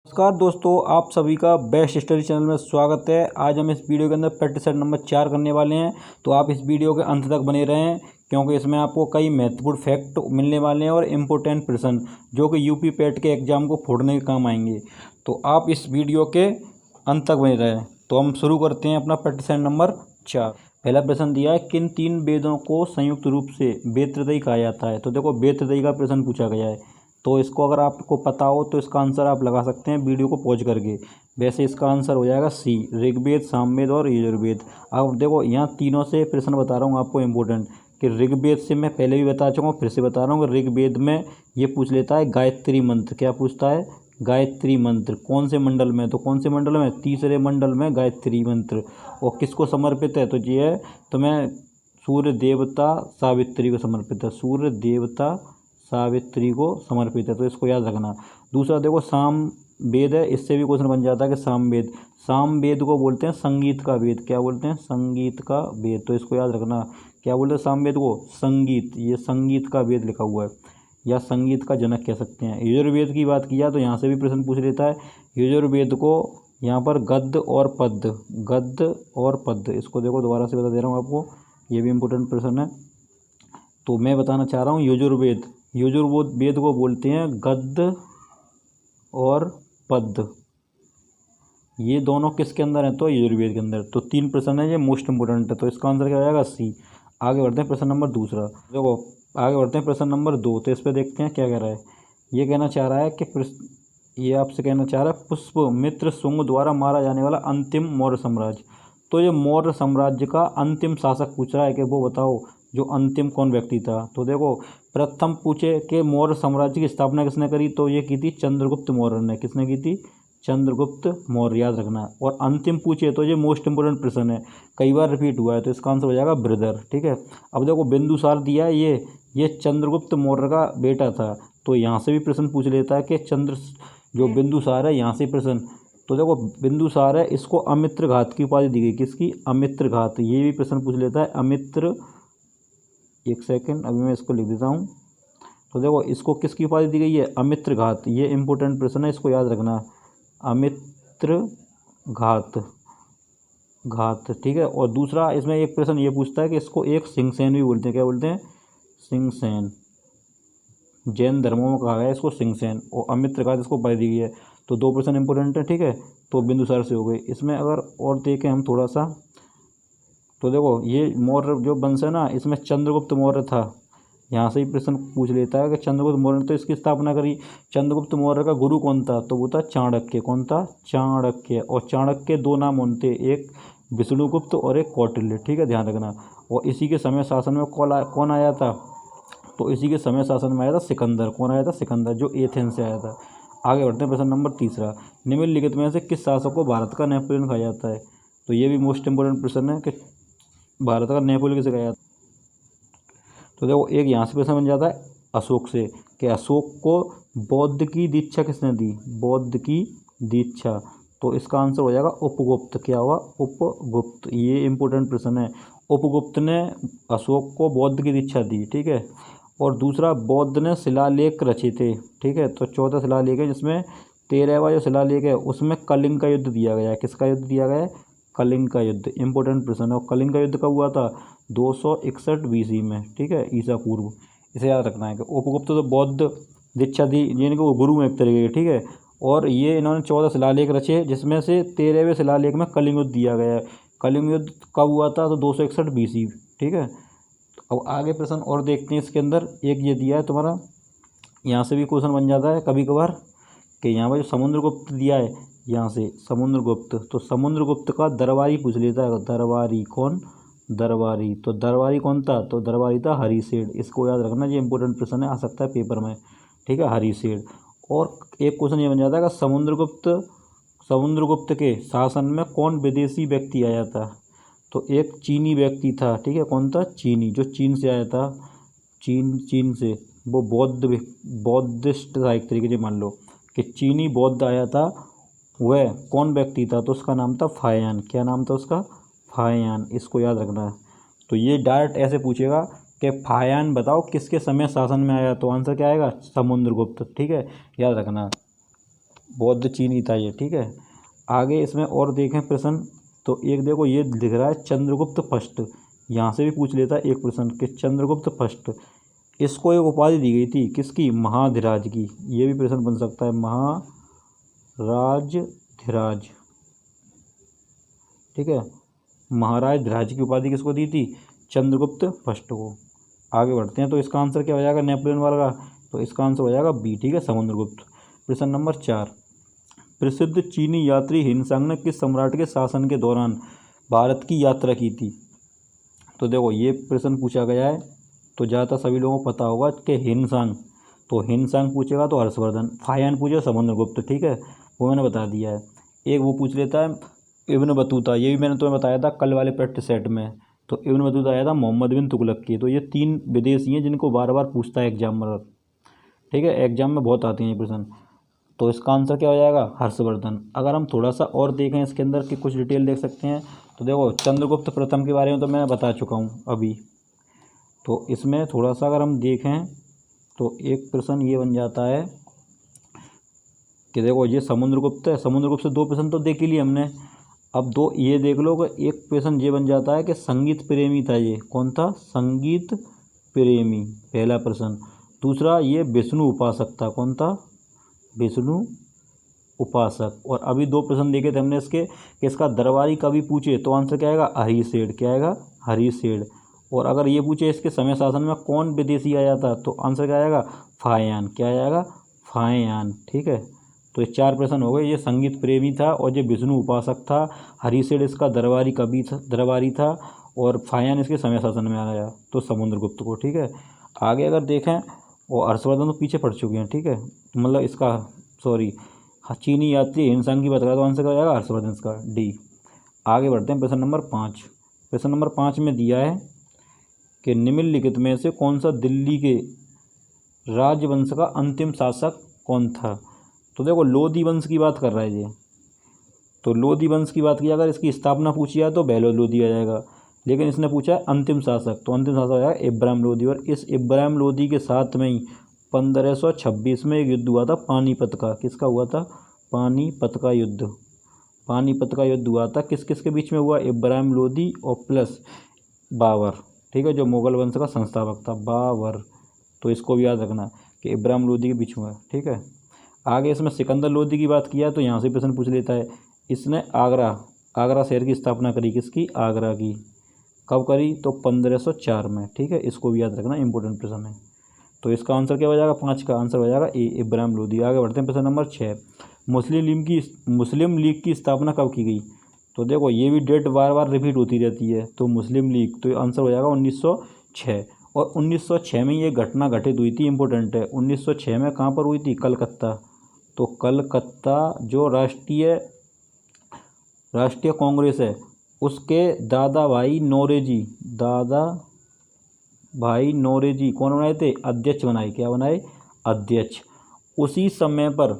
नमस्कार दोस्तों, आप सभी का बेस्ट स्टडी चैनल में स्वागत है। आज हम इस वीडियो के अंदर प्रैक्टिस सेट नंबर 4 करने वाले हैं, तो आप इस वीडियो के अंत तक बने रहें क्योंकि इसमें आपको कई महत्वपूर्ण फैक्ट मिलने वाले हैं और इम्पोर्टेंट प्रश्न जो कि यूपी पेट के एग्जाम को फोड़ने के काम आएंगे। तो आप इस वीडियो के अंत तक बने रहें। तो हम शुरू करते हैं अपना प्रैक्टिस सेट नंबर 4। पहला प्रश्न दिया है, किन तीन वेदों को संयुक्त रूप से वेद त्रयी कहा जाता है। तो देखो, वेद त्रयी का प्रश्न पूछा गया है, तो इसको अगर आपको पता हो तो इसका आंसर आप लगा सकते हैं वीडियो को पॉज करके। वैसे इसका आंसर हो जाएगा सी, ऋग्वेद, सामवेद और यजुर्वेद। अब देखो, यहाँ तीनों से प्रश्न बता रहा हूँ आपको इम्पोर्टेंट, कि ऋग्वेद से मैं पहले भी बता चुका हूँ, फिर से बता रहा हूँ कि ऋग्वेद में ये पूछ लेता है गायत्री मंत्र। क्या पूछता है? गायत्री मंत्र कौन से मंडल में? तो कौन से मंडल में? तीसरे मंडल में गायत्री मंत्र। और किसको समर्पित है? तो ये है, तो मैं सूर्य देवता सावित्री को समर्पित है। सूर्य देवता सावित्री को समर्पित है, तो इसको याद रखना। दूसरा देखो, साम वेद है, इससे भी क्वेश्चन बन जाता है कि सामवेद। सामवेद को बोलते हैं संगीत का वेद। क्या बोलते हैं? संगीत का वेद। तो इसको याद रखना। क्या बोलते हैं सामवेद को? संगीत। ये संगीत का वेद लिखा हुआ है, या संगीत का जनक कह सकते हैं। यजुर्वेद की बात किया तो यहाँ से भी प्रश्न पूछ लेता है। यजुर्वेद को यहाँ पर गद्य और पद्य, गद्य और पद्य, इसको देखो दोबारा से बता दे रहा हूँ आपको, ये भी इम्पोर्टेंट प्रश्न है। तो मैं बताना चाह रहा हूँ यजुर्वेद, यजुर्वेद को बोलते हैं गद्य और पद्य। ये दोनों किसके अंदर हैं? तो यजुर्वेद के अंदर। तो तीन प्रश्न है, ये मोस्ट इंपोर्टेंट है, तो इसका आंसर क्या हो जाएगा? सी। आगे बढ़ते हैं प्रश्न नंबर दूसरा। देखो, आगे बढ़ते हैं प्रश्न नंबर 2। तो इस पर देखते हैं क्या कह रहा है। ये कहना चाह रहा है कि ये आपसे कहना चाह रहा है, पुष्यमित्र शुंग द्वारा मारा जाने वाला अंतिम मौर्य साम्राज्य। तो ये मौर्य साम्राज्य का अंतिम शासक पूछ रहा है कि वो बताओ जो अंतिम कौन व्यक्ति था। तो देखो, प्रथम पूछे कि मौर्य साम्राज्य की स्थापना किसने करी, तो ये की थी चंद्रगुप्त मौर्य ने। किसने की थी? चंद्रगुप्त मौर्य, याद रखना। और अंतिम पूछे तो ये मोस्ट इंपोर्टेंट प्रश्न है, कई बार रिपीट हुआ है, तो इसका आंसर हो जाएगा ब्रदर। ठीक है। अब देखो, बिंदुसार दिया है, ये चंद्रगुप्त मौर्य का बेटा था। तो यहाँ से भी प्रश्न पूछ लेता है कि जो बिंदुसार है, यहाँ से प्रश्न। तो देखो, बिंदुसार है, इसको अमित्र घात की उपाधि दी गई। किसकी? अमित्र घात। ये भी प्रश्न पूछ लेता है, अमित्र। एक सेकंड, अभी मैं इसको लिख देता हूँ। तो देखो, इसको किसकी उपाधि दी गई है? अमित्र घात। ये इंपॉर्टेंट प्रश्न है, इसको याद रखना। अमित्र घात, घात। ठीक है। और दूसरा इसमें एक प्रश्न ये पूछता है कि इसको एक सिंहसेन भी बोलते हैं। क्या बोलते हैं? सिंहसेन। जैन धर्मों में कहा गया है इसको सिंहसेन, और अमित्र घात इसको उपाधि दी गई है। तो दो प्रश्न इंपॉर्टेंट है। ठीक है। तो बिंदुसार से हो गए। इसमें अगर और देखें हम थोड़ा सा, तो देखो, ये मौर्य जो वंश है ना, इसमें चंद्रगुप्त मौर्य था। यहाँ से ही प्रश्न पूछ लेता है कि चंद्रगुप्त मौर्य ने तो इसकी स्थापना करी। चंद्रगुप्त मौर्य का गुरु कौन था? तो वो था चाणक्य। कौन था? चाणक्य। और चाणक्य के दो नाम होते, एक विष्णुगुप्त और एक कौटिल्य। ठीक है, ध्यान रखना। और इसी के समय शासन में कौन आया था? तो इसी के समय शासन में आया था सिकंदर। कौन आया था? सिकंदर, जो एथेंस से आया था। आगे बढ़ते हैं प्रश्न नंबर तीसरा। निम्नलिखित में से किस शासक को भारत का नेपोलियन कहा जाता है? तो ये भी मोस्ट इंपोर्टेंट प्रश्न है कि भारत का नेपोलियन किसे कहा जाता है। तो देखो, एक यहाँ से प्रश्न बन जाता है अशोक से, कि अशोक को बौद्ध की दीक्षा किसने दी? बौद्ध की दीक्षा। तो इसका आंसर हो जाएगा उपगुप्त। क्या हुआ? उपगुप्त। ये इंपॉर्टेंट प्रश्न है। उपगुप्त ने अशोक को बौद्ध की दीक्षा दी। ठीक है। और दूसरा, बौद्ध ने शिलालेख रचे थे। ठीक है। तो 14 शिलालेख है, जिसमें 13वां जो शिलालेख है उसमें कलिंग का युद्ध दिया गया है। किसका युद्ध दिया गया है? कलिंग का युद्ध। इंपॉर्टेंट प्रश्न है। और कलिंग का युद्ध कब हुआ था? 261 BC में। ठीक है, ईसा पूर्व। इसे याद रखना है कि उपगुप्त तो बौद्ध दीक्षा दी, यानी कि वो गुरु में एक तरीके के। ठीक है। और ये इन्होंने 14 शिलालेख रचे, जिसमें से 13वें शिलालेख में कलिंग युद्ध दिया गया है। कलिंग युद्ध कब हुआ था? तो 261 BC। ठीक है। अब आगे प्रश्न और देखते हैं इसके अंदर। एक ये दिया है तुम्हारा, यहाँ से भी क्वेश्चन बन जाता है कभी कभार, कि यहाँ पर जो समुद्रगुप्त दिया है, यहाँ से समुद्रगुप्त, तो समुद्रगुप्त का दरबारी पूछ लेता है। दरबारी कौन? दरबारी। तो दरबारी कौन था? तो दरबारी था हरिसेठ। इसको याद रखना, ये इंपॉर्टेंट प्रश्न है, आ सकता है पेपर में। ठीक है, हरिसेठ। और एक क्वेश्चन ये बन जाता है कि समुद्रगुप्त के शासन में कौन विदेशी व्यक्ति आया था? तो एक चीनी व्यक्ति था। ठीक है। कौन था? चीनी, जो चीन से आया था। चीन से वो बौद्धिस्ट था, एक तरीके से मान लो कि चीनी बौद्ध आया था। वह कौन व्यक्ति था? तो उसका नाम था फायान। क्या नाम था उसका? फायान। इसको याद रखना है। तो ये डायरेक्ट ऐसे पूछेगा कि फायान बताओ किसके समय शासन में आया, तो आंसर क्या आएगा? समुद्रगुप्त। ठीक है, याद रखना। बौद्ध चीनी था ये, ठीक है। आगे इसमें और देखें प्रश्न, तो एक देखो ये दिख रहा है चंद्रगुप्त फर्स्ट, यहाँ से भी पूछ लेता है एक प्रश्न कि चंद्रगुप्त फर्स्ट, इसको एक उपाधि दी गई थी किसकी, महाधिराज की। ये भी प्रश्न बन सकता है, महाराजधिराज, ठीक है। महाराज धिराज की उपाधि किसको दी थी, चंद्रगुप्त फर्स्ट को। आगे बढ़ते हैं, तो इसका आंसर क्या हो जाएगा नेपोलियन वाला का, तो इसका आंसर हो जाएगा बी, ठीक है, समुद्रगुप्त। प्रश्न नंबर 4, प्रसिद्ध चीनी यात्री हिनसांग ने किस सम्राट के शासन के दौरान भारत की यात्रा की थी। तो देखो ये प्रश्न पूछा गया है, तो ज़्यादातर सभी लोगों को पता होगा कि हिनसांग, तो हिनसांग पूछेगा तो हर्षवर्धन, फाहियान पूछेगा समुद्रगुप्त, ठीक है, वो मैंने बता दिया है। एक वो पूछ लेता है इब्न बतूता, ये भी मैंने तुम्हें बताया था कल वाले प्रैक्टिस सेट में, तो इब्न बतूता आया था मोहम्मद बिन तुगलक की। तो ये 3 विदेशी हैं जिनको बार बार पूछता है एग्जामिनर, ठीक है, एग्जाम में बहुत आते हैं ये प्रश्न। तो इसका आंसर क्या हो जाएगा, हर्षवर्धन। अगर हम थोड़ा सा और देखें इसके अंदर की कुछ डिटेल देख सकते हैं, तो देखो चंद्रगुप्त प्रथम के बारे में तो मैं बता चुका हूँ अभी, तो इसमें थोड़ा सा अगर हम देखें तो एक प्रश्न ये बन जाता है कि देखो ये समुद्रगुप्त है, समुद्रगुप्त से 2 प्रश्न तो देख ही लिए हमने। अब 2 ये देख लो कि एक प्रश्न ये बन जाता है कि संगीत प्रेमी था, ये कौन था, संगीत प्रेमी, पहला प्रश्न। दूसरा ये विष्णु उपासक था, कौन था, विष्णु उपासक। और अभी 2 प्रश्न देखे थे हमने इसके कि इसका दरबारी कवि पूछे तो आंसर क्या आएगा, हरिशेठ, क्या आएगा, हरिशेठ। और अगर ये पूछे इसके समय शासन में कौन विदेशी आया था तो आंसर क्या आएगा, फाहियान, क्या आएगा, फाहियान, ठीक है। तो ये 4 प्रश्न हो गए, ये संगीत प्रेमी था और ये विष्णु उपासक था, हरिशेठ इसका दरबारी कवि था, दरबारी था, और फाहियान इसके समय शासन में आया तो समुद्रगुप्त को, ठीक है। आगे अगर देखें और हर्षवर्धन तो पीछे पड़ चुके हैं, ठीक है, मतलब इसका सॉरी चीनी यात्री हिनसांग की बात करें तो आंसर क्या आएगा, हर्षवर्धन इसका, डी। आगे बढ़ते हैं प्रश्न नंबर 5। प्रश्न नंबर 5 में दिया है कि निम्नलिखित में से कौन सा दिल्ली के राजवंश का अंतिम शासक कौन था। तो देखो लोधी वंश की बात कर रहा है ये, तो लोधी वंश की बात की अगर इसकी स्थापना पूछी है तो बहलोल लोधी आ जाएगा, लेकिन इसने पूछा है अंतिम शासक, तो अंतिम शासक आएगा इब्राहिम लोधी। और इस इब्राहिम लोधी के साथ में ही 1526 में एक युद्ध हुआ था पानीपत का, किसका हुआ था, पानीपत का युद्ध, पानीपत का युद्ध हुआ था, किस किस के बीच में हुआ, इब्राहिम लोधी और प्लस बाबर, ठीक है, जो मुगल वंश का संस्थापक था बाबर। तो इसको भी याद रखना कि इब्राहिम लोधी के बीच में, ठीक है। आगे इसमें सिकंदर लोधी की बात किया तो यहाँ से प्रश्न पूछ लेता है, इसने आगरा शहर की स्थापना करी, किसकी, आगरा की, कब करी, तो 1504 में, ठीक है, इसको भी याद रखना, इंपॉर्टेंट प्रश्न है। तो इसका आंसर क्या हो जाएगा, 5 का आंसर हो जाएगा ए, इब्राहिम लोधी। आगे बढ़ते हैं प्रश्न नंबर 6, मुस्लिम लीग की स्थापना कब की गई। तो देखो ये भी डेट बार बार रिपीट होती रहती है, तो मुस्लिम लीग, तो आंसर हो जाएगा 1906। और 1906 में ये घटना घटित हुई थी, इंपॉर्टेंट है, 1906 में कहाँ पर हुई थी, कलकत्ता। तो कलकत्ता जो राष्ट्रीय कांग्रेस है उसके दादा भाई नौरोजी कौन बनाए थे, अध्यक्ष बनाए, क्या बनाए, अध्यक्ष। उसी समय पर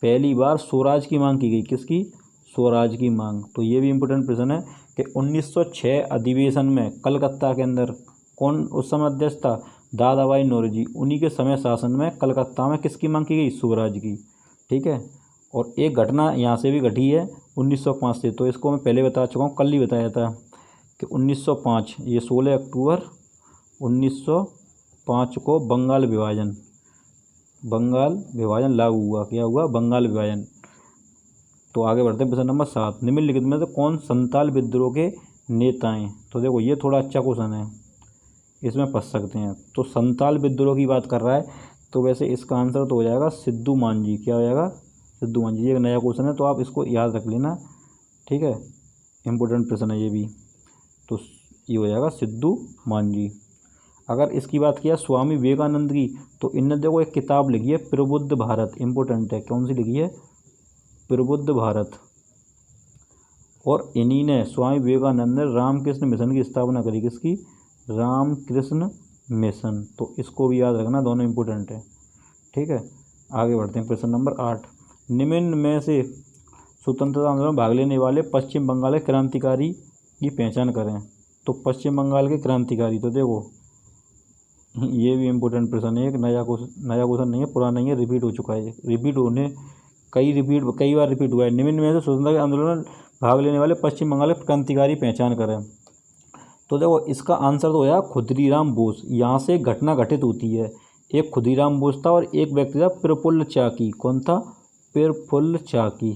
पहली बार स्वराज की मांग की गई, किसकी, स्वराज की मांग। तो ये भी इम्पोर्टेंट प्रश्न है कि 1906 अधिवेशन में कलकत्ता के अंदर कौन उस समय अध्यक्ष था, दादा भाई नौरोजी, उन्हीं के समय शासन में कलकत्ता में किसकी मांग की गई, स्वराज की, ठीक है। और एक घटना यहाँ से भी घटी है 1905 से, तो इसको मैं पहले बता चुका हूँ, कल ही बताया था कि 1905, ये 16 अक्टूबर 1905 को बंगाल विभाजन लागू हुआ, क्या हुआ, बंगाल विभाजन। तो आगे बढ़ते हैं प्रश्न नंबर 7, निम्नलिखित में से कौन संताल विद्रोह के नेता हैं। तो देखो ये थोड़ा अच्छा क्वेश्चन है, इसमें फंस सकते हैं। तो संताल विद्रोह की बात कर रहा है, तो वैसे इसका आंसर तो हो जाएगा सिद्धू मांझी, क्या हो जाएगा, सिद्धू मांझी। ये एक नया क्वेश्चन है तो आप इसको याद रख लेना, ठीक है, इम्पोर्टेंट प्रश्न है ये भी। तो ये हो जाएगा सिद्धू मांझी। अगर इसकी बात किया स्वामी विवेकानंद की, तो इनने देखो एक किताब लिखी है प्रबुद्ध भारत, इंपॉर्टेंट है, कौन सी लिखी है, प्रबुद्ध भारत। और इन्हीं ने स्वामी विवेकानंद ने रामकृष्ण मिशन की स्थापना करी, किसकी, रामकृष्ण मिशन। तो इसको भी याद रखना, दोनों इंपॉर्टेंट है, ठीक है। आगे बढ़ते हैं प्रश्न नंबर 8, निम्न में से स्वतंत्रता आंदोलन में भाग लेने वाले पश्चिम बंगाल के क्रांतिकारी की पहचान करें। तो पश्चिम बंगाल के क्रांतिकारी, तो देखो ये भी इम्पोर्टेंट प्रश्न है, एक नया क्वेश्चन नहीं है, पुराना नहीं है, रिपीट हो चुका है, रिपीट होने कई बार रिपीट हुआ है। निम्न में से स्वतंत्रता आंदोलन में भाग लेने वाले पश्चिम बंगाल के क्रांतिकारी पहचान करें। तो देखो इसका आंसर तो होया खुदीराम बोस। यहाँ से घटना घटित होती है, एक खुदीराम बोस था और एक व्यक्ति था प्रफुल्ल चाकी। कौन था? प्रफुल्ल चाकी।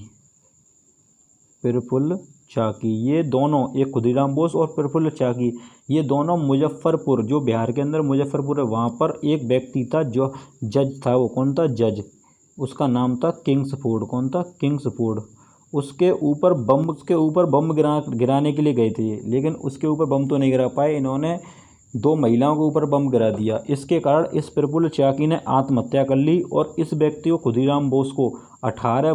प्रफुल्ल चाकी, ये दोनों, एक खुदीराम बोस और प्रफुल्ल चाकी, ये दोनों मुजफ्फरपुर, जो बिहार के अंदर मुजफ्फरपुर है, वहाँ पर एक व्यक्ति था जो जज था। वो कौन था? जज। उसका नाम था किंग्सफोर्ड। कौन था? किंग्सफोर्ड। उसके ऊपर बम गिराने के लिए गए थे, लेकिन उसके ऊपर बम तो नहीं गिरा पाए, इन्होंने 2 महिलाओं के ऊपर बम गिरा दिया। इसके कारण इस प्रफुल्ल चाकी ने आत्महत्या कर ली और इस व्यक्ति को, खुदीराम बोस को 18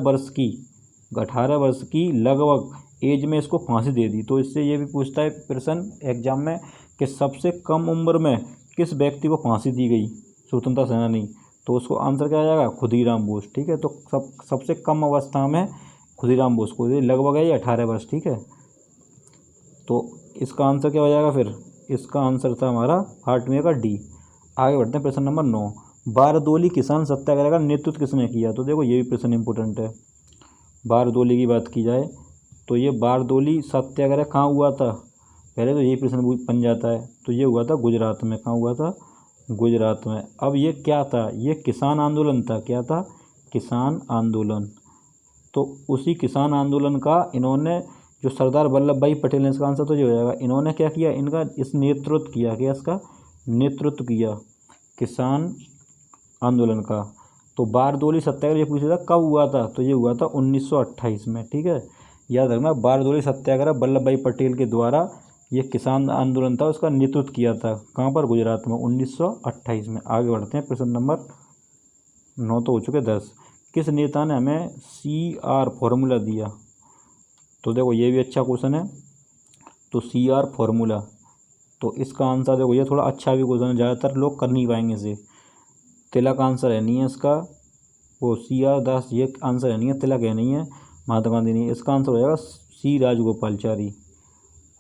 वर्ष की लगभग एज में इसको फांसी दे दी। तो इससे ये भी पूछता है प्रश्न एग्जाम में कि सबसे कम उम्र में किस व्यक्ति को फांसी दी गई स्वतंत्रता सेनानी, तो उसको आंसर क्या आ जाएगा? खुदीराम बोस। ठीक है, तो सबसे कम अवस्था में खुदीराम बोस को, लगभग है ये 18 वर्ष। ठीक है, तो इसका आंसर क्या हो जाएगा फिर? इसका आंसर था हमारा हार्ट में का डी। आगे बढ़ते हैं, प्रश्न नंबर 9, बारदोली किसान सत्याग्रह का नेतृत्व किसने किया? तो देखो ये भी प्रश्न इंपॉर्टेंट है। बारदोली की बात की जाए तो ये बारदोली सत्याग्रह कहाँ हुआ था? पहले तो यही प्रश्न बन जाता है। तो ये हुआ था गुजरात में। कहाँ हुआ था? गुजरात में। अब ये क्या था? ये किसान आंदोलन था। क्या था? किसान आंदोलन। तो उसी किसान आंदोलन का इन्होंने, जो सरदार वल्लभ भाई पटेल ने, इसका आंसर तो ये हो जाएगा, इन्होंने क्या किया? इनका इस नेतृत्व किया। क्या? इसका नेतृत्व किया किसान आंदोलन का। तो बारदोली सत्याग्रह ये पूछा था कब हुआ था? तो ये हुआ था 1928 में। ठीक है, याद रखना, बारदोली सत्याग्रह वल्लभ भाई पटेल के द्वारा ये किसान आंदोलन था, उसका नेतृत्व किया था। कहाँ पर? गुजरात में, 1928 में। आगे बढ़ते हैं, प्रश्न नंबर 9 तो हो चुके। 10, किस नेता ने हमें CR फॉर्मूला दिया? तो देखो ये भी अच्छा क्वेश्चन है। तो CR फॉर्मूला, तो इसका आंसर देखो, ये थोड़ा अच्छा भी क्वेश्चन है, ज़्यादातर लोग कर नहीं पाएंगे इसे। तिलक आंसर है नहीं है इसका, वो CR दास ये आंसर है नहीं है, तिलक है नहीं है, महात्मा गांधी नहीं है। इसका आंसर हो जाएगा C राजगोपालचारी।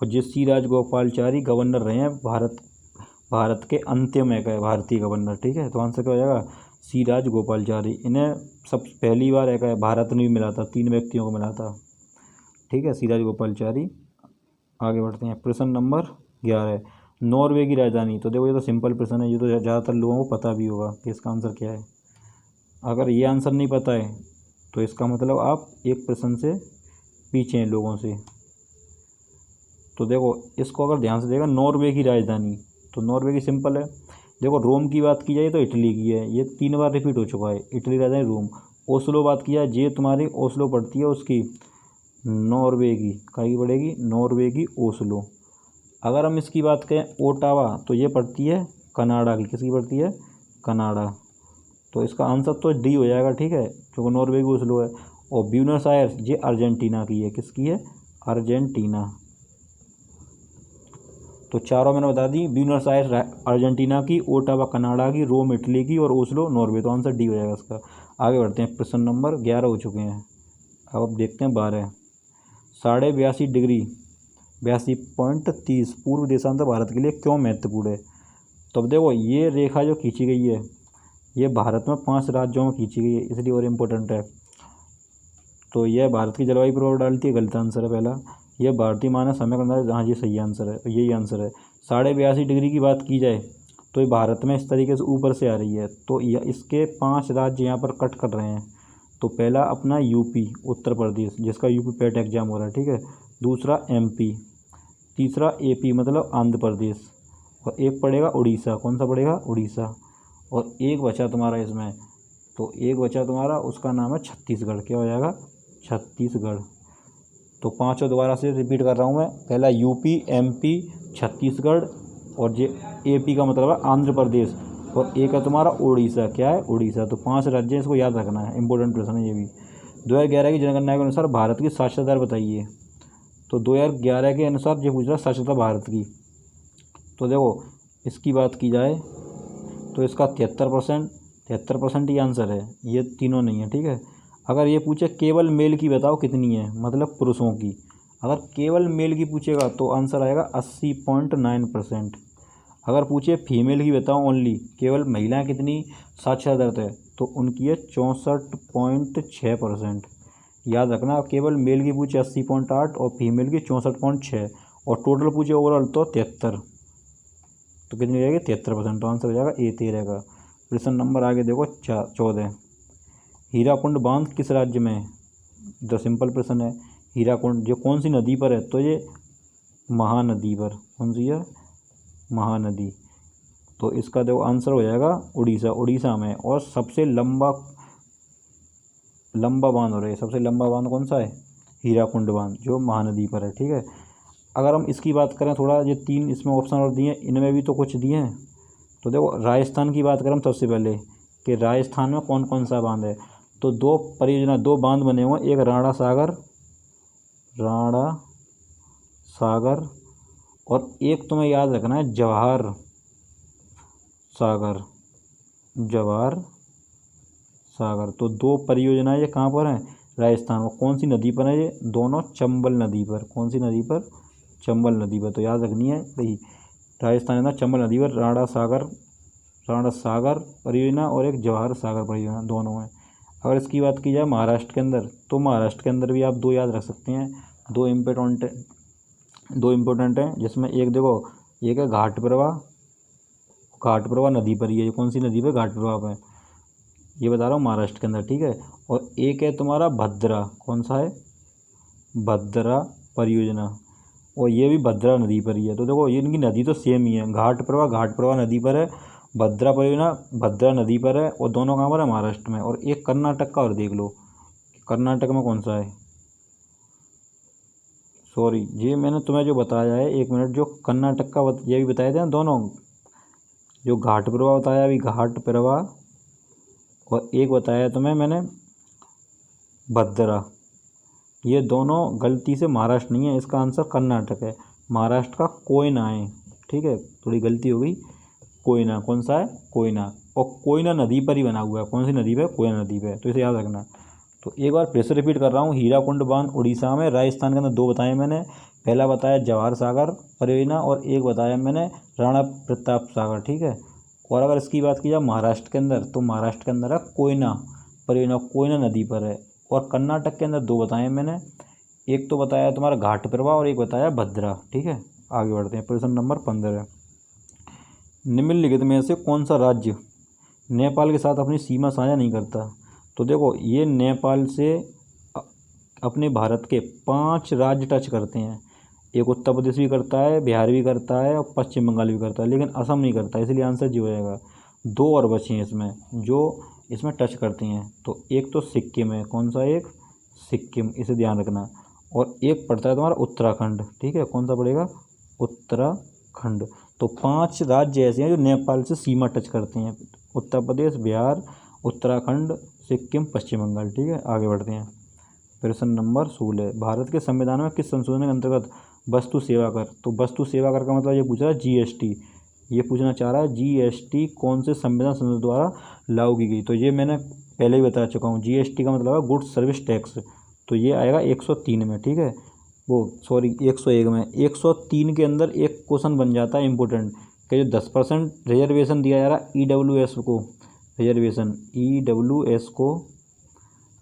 और जिस C राजगोपालचारी गवर्नर रहे हैं भारत के अंतिम एक है भारतीय गवर्नर। ठीक है, तो आंसर क्या हो जाएगा? C राजगोपालचारी। इन्हें सब पहली बार एक है भारत में भी मिला था, 3 व्यक्तियों को मिला था। ठीक है, C राजगोपालचारी। आगे बढ़ते हैं, प्रश्न नंबर 11, नॉर्वे की राजधानी। तो देखो ये तो सिंपल प्रश्न है, ये तो ज़्यादातर लोगों को पता भी होगा कि इसका आंसर क्या है। अगर ये आंसर नहीं पता है तो इसका मतलब आप एक प्रश्न से पीछे हैं लोगों से। तो देखो इसको अगर ध्यान से देखा, नॉर्वे की राजधानी, तो नॉर्वे की सिंपल है। देखो रोम की बात की जाए तो इटली की है, ये 3 बार रिपीट हो चुका है, इटली राजधानी रोम। ओस्लो बात की जाए, ये तुम्हारी ओस्लो पड़ती है उसकी, नॉर्वे की, कहाँ की पड़ेगी? नॉर्वे की ओस्लो। अगर हम इसकी बात करें ओटावा, तो ये पड़ती है कनाडा की। किसकी पड़ती है? कनाडा। तो इसका आंसर तो डी हो जाएगा। ठीक है, क्योंकि नॉर्वे की ओस्लो है। और ब्यूनस आयर्स ये अर्जेंटीना की है। किसकी है? अर्जेंटीना। तो चारों मैंने बता दी, ब्यूनस आयर्स अर्जेंटीना की, ओटावा कनाडा की, रोम इटली की और ओस्लो नॉर्वे। तो आंसर डी हो जाएगा इसका। आगे बढ़ते हैं, प्रश्न नंबर 11 हो चुके हैं। अब देखते हैं 12, 82.5 डिग्री 82.30 पूर्व देशांतर भारत के लिए क्यों महत्वपूर्ण है? तो अब देखो ये रेखा जो खींची गई है, ये भारत में 5 राज्यों में खींची गई है, इसलिए और इम्पोर्टेंट है। तो यह भारत की जलवायु प्रभाव डालती है, गलत आंसर है पहला। यह भारतीय मानक समय का, हाँ ये सही आंसर है, यही आंसर है। 82.5 डिग्री की बात की जाए तो ये भारत में इस तरीके से ऊपर से आ रही है। तो इसके 5 राज्य यहाँ पर कट कर रहे हैं। तो पहला अपना यूपी उत्तर प्रदेश, जिसका यूपी पेट एग्जाम हो रहा है। ठीक है, दूसरा MP, तीसरा AP मतलब आंध्र प्रदेश, और एक पड़ेगा उड़ीसा। कौन सा पड़ेगा? उड़ीसा। और एक बचा तुम्हारा इसमें, तो एक बचा तुम्हारा, उसका नाम है छत्तीसगढ़। क्या हो जाएगा? छत्तीसगढ़। तो 5 दोबारा से रिपीट कर रहा हूँ मैं, पहला यूपी, MP, छत्तीसगढ़, और ये AP का मतलब है आंध्र प्रदेश, और एक है तुम्हारा उड़ीसा। क्या है? उड़ीसा। तो 5 राज्य, इसको याद रखना है, इंपॉर्टेंट प्रश्न है ये भी। 2011 की जनगणना के अनुसार भारत की साक्षरता दर बताइए। तो 2011 के अनुसार ये पूछ रहा है साक्षरता भारत की। तो देखो इसकी बात की जाए तो इसका 73% ही आंसर है, ये तीनों नहीं है। ठीक है, अगर ये पूछे केवल मेल की बताओ कितनी है, मतलब पुरुषों की, अगर केवल मेल की पूछेगा तो आंसर आएगा 80.9%। अगर पूछे फीमेल की बताओ ओनली, केवल महिलाएं कितनी साक्षरता दर है, तो उनकी है 64.6%। याद रखना, केवल मेल की पूछे 80.8 और फीमेल की 64.6, और टोटल पूछे ओवरऑल तो 73, तो कितनी हो जाएगी 73%। तो आंसर हो जाएगा ए 13 का। प्रश्न नंबर आगे देखो 14। हीराकुंड बांध किस राज्य में है? जो सिंपल प्रश्न है। हीराकुंड जो कौन सी नदी पर है, तो ये महानदी पर। कौन सी है? महानदी। तो इसका देखो आंसर हो जाएगा उड़ीसा, उड़ीसा में। और सबसे लंबा बांध हो रहा है, सबसे लंबा बांध कौन सा है? हीराकुंड बांध, जो महानदी पर है। ठीक है, अगर हम इसकी बात करें थोड़ा, ये 3 इसमें ऑप्शन और दिए हैं, इनमें भी तो कुछ दिए हैं। तो देखो राजस्थान की बात करें हम सबसे पहले, कि राजस्थान में कौन कौन सा बांध है। तो 2 परियोजना, 2 बांध बने हुए हैं, एक राणा सागर, और एक तुम्हें याद रखना है जवाहर सागर। तो 2 परियोजनाएं ये कहाँ पर हैं? राजस्थान में। कौन सी नदी पर है ये? दोनों चंबल नदी पर। कौन सी नदी पर? चंबल नदी पर। तो याद रखनी है भाई, राजस्थान है ना चंबल नदी पर राणा सागर परियोजना और एक जवाहर सागर परियोजना, दोनों हैं। अगर इसकी बात की जाए महाराष्ट्र के अंदर, तो महाराष्ट्र के अंदर भी आप 2 याद रख सकते हैं। 2 इम्पोर्टेंट हैं, जिसमें एक देखो, एक है घाट प्रवाह नदी पर ही है। कौन सी नदी पर? घाट प्रवाह पर, ये बता रहा हूँ महाराष्ट्र के अंदर। ठीक है, और एक है तुम्हारा भद्रा। कौन सा है? भद्रा परियोजना, और ये भी भद्रा नदी पर ही है। तो देखो ये इनकी नदी तो सेम ही है, घाट प्रवाह नदी पर है, भद्रा परियोजना भद्रा नदी पर है, और दोनों कहाँ पर है? महाराष्ट्र में। और एक कर्नाटक का और देख लो, कर्नाटक में कौन सा है? सॉरी, ये मैंने तुम्हें जो बताया है, 1 मिनट, जो कर्नाटक का ये भी बताए थे ना दोनों, जो घाट प्रवाह बताया अभी, घाट प्रवाह, और एक बताया तुम्हें मैंने भद्रा, ये दोनों गलती से महाराष्ट्र नहीं है, इसका आंसर कर्नाटक है। महाराष्ट्र का कोयना है। ठीक है, थोड़ी गलती हो गई, कोयना। कौन सा है? कोयना, और कोयना नदी पर ही बना हुआ है। कौन सी नदी पे? कोयना नदी पे। तो इसे याद रखना। तो एक बार फिर से रिपीट कर रहा हूँ, हीराकुंड बांध उड़ीसा में। राजस्थान के अंदर 2 बताए मैंने, पहला बताया जवाहर सागर परियोजना, और एक बताया मैंने राणा प्रताप सागर। ठीक है, और अगर इसकी बात की जाए महाराष्ट्र के अंदर, तो महाराष्ट्र के अंदर है कोयना परियोजना, कोयना नदी पर है। और कर्नाटक के अंदर 2 बताए मैंने, एक तो बताया तुम्हारा घाट प्रवाह और एक बताया भद्रा। ठीक है, आगे बढ़ते हैं। प्रश्न नंबर 15। निम्नलिखित में से कौन सा राज्य नेपाल के साथ अपनी सीमा साझा नहीं करता? तो देखो, ये नेपाल से अपने भारत के 5 राज्य टच करते हैं। एक उत्तर प्रदेश भी करता है, बिहार भी करता है, और पश्चिम बंगाल भी करता है, लेकिन असम नहीं करता, इसलिए आंसर जी हो जाएगा। 2 और बचे हैं इसमें, जो इसमें टच करती हैं। तो एक तो सिक्किम है। कौन सा? एक सिक्किम, इसे ध्यान रखना। और एक पड़ता है तुम्हारा उत्तराखंड। ठीक है, कौन सा पड़ेगा? उत्तराखंड। तो 5 राज्य ऐसे हैं जो नेपाल से सीमा टच करते हैं, उत्तर प्रदेश, बिहार, उत्तराखंड, सिक्किम, पश्चिम बंगाल। ठीक है, आगे बढ़ते हैं। प्रश्न नंबर 16। भारत के संविधान में किस संशोधन के अंतर्गत वस्तु सेवा कर? तो वस्तु सेवा कर का मतलब ये पूछ रहा है जीएसटी, ये पूछना चाह रहा है जीएसटी कौन से संविधान संशोधन द्वारा लागू की गई? तो ये मैंने पहले ही बता चुका हूँ, जीएसटी का मतलब है गुड्स सर्विस टैक्स। तो ये आएगा 103 में। ठीक है, वो सॉरी 101 में। 103 के अंदर एक क्वेश्चन बन जाता है इंपॉर्टेंट, कि जो 10% रिजर्वेशन दिया जा रहा है ईडब्ल्यूएस को, रिजर्वेशन ईडब्ल्यूएस को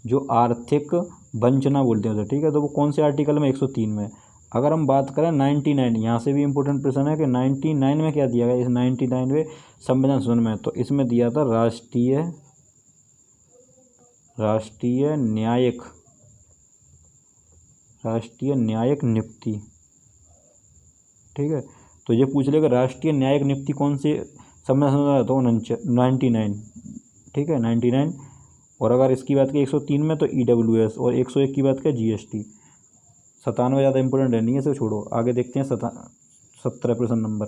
जो आर्थिक वंचना बोलते हैं उसे। ठीक है, तो वो कौन से आर्टिकल में? 103 में। अगर हम बात करें 99, यहाँ से भी इंपॉर्टेंट प्रश्न है कि 99 में क्या दिया गया? इस 99वें संविधान संशोधन में, तो इसमें दिया था राष्ट्रीय न्यायिक नियुक्ति। ठीक है, तो ये पूछ लेगा राष्ट्रीय न्यायिक नियुक्ति कौन से संविधान संशोधन? तो 99। ठीक है, 99। और अगर इसकी बात की 103 में, तो ईडब्ल्यूएस, और 101 की बात की जीएसटी। 97 ज़्यादा इंपॉर्टेंट है नहीं है, इसे छोड़ो। आगे देखते हैं 17 प्रश्न नंबर।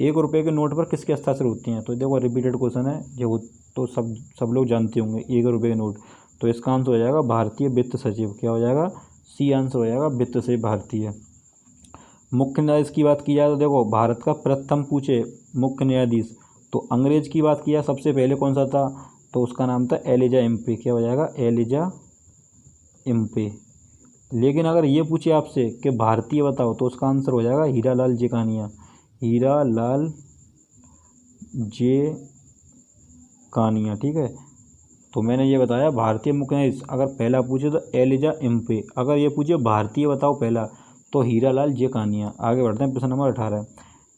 1 रुपये के नोट पर किसके हस्ताक्षर होते हैं? तो देखो रिपीटेड क्वेश्चन है, जो तो सब लोग जानते होंगे 1 रुपये के नोट। तो इसका आंसर हो जाएगा भारतीय वित्त सचिव। क्या हो जाएगा? सी आंसर हो जाएगा, वित्त सचिव भारतीय। मुख्य न्यायाधीश की बात की जाए, तो देखो भारत का प्रथम पूछे मुख्य न्यायाधीश, तो अंग्रेज की बात की जाए सबसे पहले कौन सा था? तो उसका नाम था एलिजा एम्पे। क्या हो जाएगा? एलिजा एम्पे। लेकिन अगर ये पूछे आपसे कि भारतीय बताओ, तो उसका आंसर हो जाएगा हीरालाल जेकानिया। हीरालाल जे कानिया, ठीक है। तो मैंने ये बताया भारतीय मुख्य न्यायाधीश, अगर पहला पूछे तो एलिजा इम्पे, अगर ये पूछे भारतीय बताओ पहला तो हीरालाल जे कानिया। आगे बढ़ते हैं, प्रश्न नंबर 18,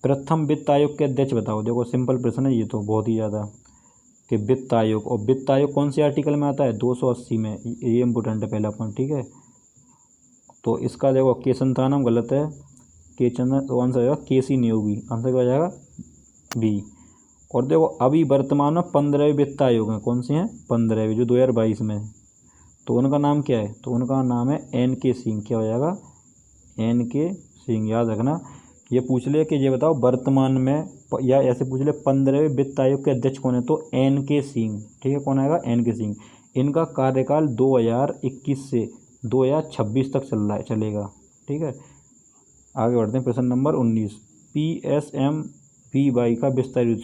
प्रथम वित्त आयोग के अध्यक्ष बताओ। देखो सिंपल प्रश्न है ये तो बहुत ही ज़्यादा, कि वित्त आयोग, और वित्त आयोग कौन से आर्टिकल में आता है, 280 में, ये इम्पोर्टेंट है पहला पॉइंट, ठीक है। तो इसका देखो के संतानम गलत है, के चंद्रन, तो आंसर आएगा के सी नियोगी, आंसर क्या हो जाएगा बी। और देखो अभी वर्तमान में 15वें वित्त आयोग हैं, कौन से हैं, 15वें, जो 2022 में है। तो उनका नाम क्या है, तो उनका नाम है एन के सिंह, क्या हो जाएगा एन के सिंह, याद रखना। ये पूछ ले कि ये बताओ वर्तमान में, या ऐसे पूछ ले 15वें वित्त आयोग के अध्यक्ष कौन है, तो एन के सिंह, ठीक है, कौन आएगा, एन के सिंह। इनका कार्यकाल 2021 से 2026 तक चलेगा, ठीक है। आगे बढ़ते हैं, प्रश्न नंबर 19, PSMVY का विस्तारित,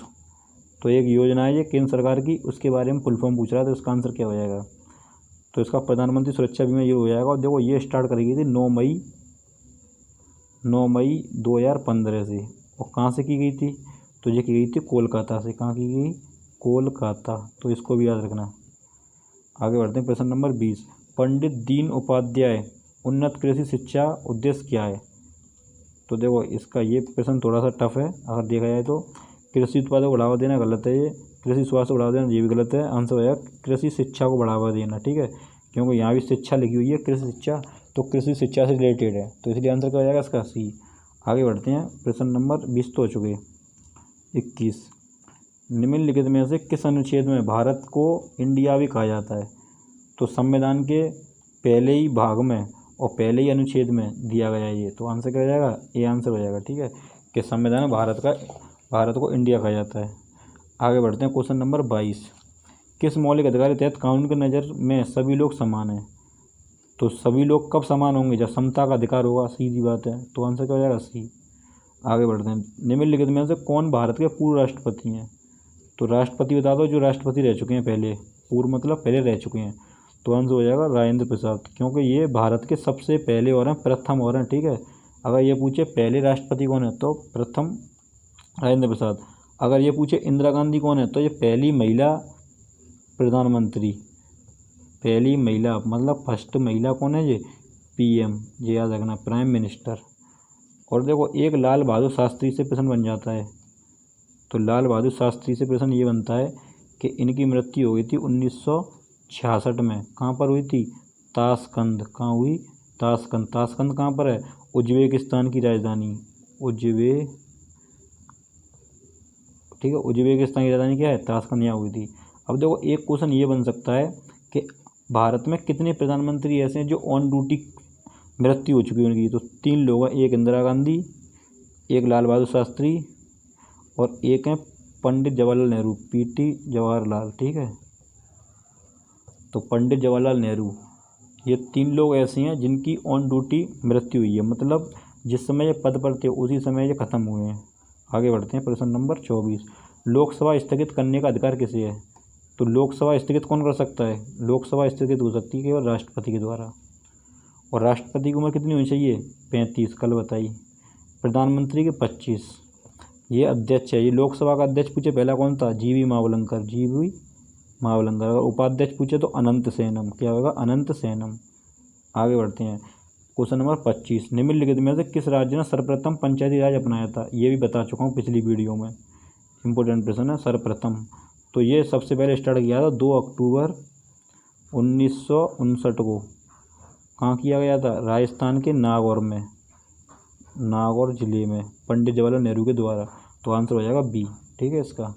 तो एक योजना है ये केंद्र सरकार की, उसके बारे में फुल फॉर्म पूछ रहा है, तो इसका आंसर क्या हो जाएगा, तो इसका प्रधानमंत्री सुरक्षा बीमा ये हो जाएगा। और देखो ये स्टार्ट करी गई थी 9 मई 2015 से, और कहाँ से की गई थी, तो ये की गई थी कोलकाता से, कहाँ की गई, कोलकाता, तो इसको भी याद रखना। आगे बढ़ते हैं, प्रश्न नंबर 20, पंडित दीन उपाध्याय उन्नत कृषि शिक्षा उद्देश्य क्या है। तो देखो इसका ये प्रश्न थोड़ा सा टफ है, अगर देखा जाए तो कृषि उत्पादों को बढ़ावा देना गलत है, ये कृषि स्वास्थ्य को बढ़ावा देना ये भी गलत है, आंसर है कृषि शिक्षा को बढ़ावा देना, ठीक है, क्योंकि यहाँ भी शिक्षा लिखी हुई है कृषि शिक्षा, तो कृषि शिक्षा से रिलेटेड है, तो इसलिए आंसर क्या हो जाएगा इसका सी। आगे बढ़ते हैं, प्रश्न नंबर 20 तो हो चुके, 21, निम्नलिखित में से किस अनुच्छेद में भारत को इंडिया भी कहा जाता है। तो संविधान के पहले ही भाग में और पहले ही अनुच्छेद में दिया गया है ये, तो आंसर क्या हो जाएगा, ए आंसर हो जाएगा, ठीक है, कि संविधान में भारत को इंडिया कहा जाता है। आगे बढ़ते हैं, क्वेश्चन नंबर 22, किस मौलिक अधिकार के तहत कानून की नज़र में सभी लोग समान हैं। तो सभी लोग कब समान होंगे, जब समता का अधिकार होगा, सीधी बात है, तो आंसर क्या हो जाएगा सी। आगे बढ़ते हैं, निम्नलिखित में से कौन भारत के पूर्व राष्ट्रपति हैं। तो राष्ट्रपति बता दो जो राष्ट्रपति रह चुके हैं पहले, पूर्व मतलब पहले रह चुके हैं, तो आंसर हो जाएगा राजेंद्र प्रसाद, क्योंकि ये भारत के सबसे पहले और हैं, प्रथम और हैं, ठीक है। अगर ये पूछे पहले राष्ट्रपति कौन है, तो प्रथम राजेंद्र प्रसाद। अगर ये पूछे इंदिरा गांधी कौन है, तो ये पहली महिला प्रधानमंत्री, पहली महिला मतलब फर्स्ट महिला कौन है, ये PM, ये याद रखना, प्राइम मिनिस्टर। और देखो एक लाल बहादुर शास्त्री से प्रश्न बन जाता है, तो लाल बहादुर शास्त्री से प्रश्न ये बनता है कि इनकी मृत्यु हुई थी 1966 में, कहाँ पर हुई थी, ताशकंद, कहाँ हुई, ताशकंद। ताशकंद कहाँ पर है, उज्बेकिस्तान की राजधानी, ठीक है, उज्बेकिस्तान की राजधानी क्या है, ताशकंद, यहाँ हुई थी। अब देखो एक क्वेश्चन ये बन सकता है कि भारत में कितने प्रधानमंत्री ऐसे हैं जो ऑन ड्यूटी मृत्यु हो चुकी है उनकी, तो 3 लोग हैं, एक इंदिरा गांधी, एक लाल बहादुर शास्त्री, और एक हैं पंडित जवाहरलाल नेहरू, PT जवाहरलाल, ठीक है। तो पंडित जवाहरलाल नेहरू, ये 3 लोग ऐसे हैं जिनकी ऑन ड्यूटी मृत्यु हुई है, मतलब जिस समय ये पद पर थे उसी समय ये खत्म हुए हैं। आगे बढ़ते हैं, प्रश्न नंबर 24, लोकसभा स्थगित करने का अधिकार किसे है। तो लोकसभा स्थगित कौन कर सकता है, लोकसभा स्थगित हो सकती है केवल राष्ट्रपति के द्वारा, और राष्ट्रपति की उम्र कितनी होनी चाहिए, 35, कल बताई, प्रधानमंत्री के 25, ये अध्यक्ष है। ये लोकसभा का अध्यक्ष पूछे पहला कौन था, GV मावलंकर, GV मावलंकर। अगर उपाध्यक्ष पूछे तो अनंत सेनम, क्या होगा, अनंत सेनम। आगे बढ़ते हैं, क्वेश्चन नंबर 25, निम्नलिखित में से किस राज्य ने सर्वप्रथम पंचायती राज अपनाया था। ये भी बता चुका हूँ पिछली वीडियो में, इंपॉर्टेंट प्रश्न है, सर्वप्रथम। तो ये सबसे पहले स्टार्ट किया था 2 अक्टूबर 1959 को, कहाँ किया गया था, राजस्थान के नागौर में, नागौर जिले में, पंडित जवाहरलाल नेहरू के द्वारा। तो आंसर हो जाएगा बी, ठीक है। इसका